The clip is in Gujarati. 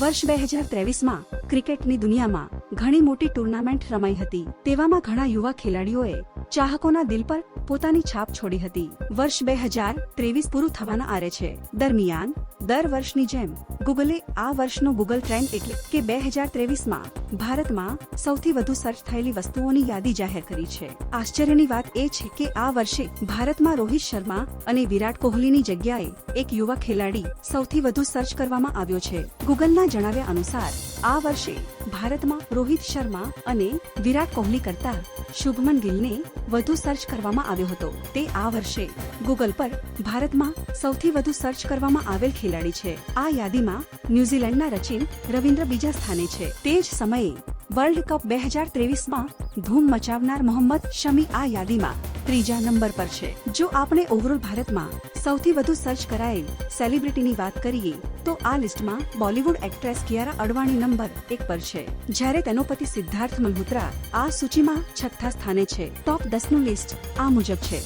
વર્ષ 2023માં ક્રિકેટની દુનિયામાં ઘણી મોટી ટુર્નામેન્ટ રમાઈ હતી। તેવામાં ઘણા યુવા ખેલાડીઓએ ચાહકોના દિલ પર પોતાની છાપ છોડી હતી। વર્ષ 2023 પૂરું થવાના આરે છે। દરમિયાન દર વર્ષની જેમ ગૂગલે આ વર્ષનો ગૂગલ ટ્રેન્ડ એટલે કે 2023માં ભારતમાં સૌથી વધુ સર્ચ થયેલી વસ્તુઓની યાદી જાહેર કરી છે। આશ્ચર્યની વાત એ છે કે આ વર્ષે ભારતમાં રોહિત શર્મા અને વિરાટ કોહલીની જગ્યાએ એક યુવા ખેલાડી સૌથી વધુ સર્ચ કરવામાં આવ્યો છે। ગૂગલના જણાવ્યા અનુસાર આ વર્ષે ભારતમાં રોહિત શર્મા અને વિરાટ કોહલી કરતા શુભમન ગિલને વધુ સર્ચ કરવામાં આવ્યો હતો। તે આ વર્ષે ગૂગલ પર ભારતમાં સૌથી વધુ સર્ચ કરવામાં આવેલ ખેલાડી છે। આ યાદીમાં ન્યુઝીલેન્ડના રચિન રવિન્દ્ર બીજા સ્થાને છે। તે જ સમયે વર્લ્ડ કપ 2023માં ધૂમ મચાવનાર મોહમ્મદ શમી આ યાદીમાં ત્રીજા નંબર પર છે। જો આપણે ઓવરઓલ ભારતમાં સૌથી વધુ સર્ચ કરાયેલ સેલિબ્રિટીની વાત કરીએ તો આ લિસ્ટમાં બોલિવૂડ એક્ટ્રેસ કિયારા અડવાણી નંબર 1 પર છે, જ્યારે તેનો પતિ સિદ્ધાર્થ મલ્હોત્રા આ સૂચિમાં 6થા સ્થાને છે। ટોપ 10નું લિસ્ટ આ મુજબ છે।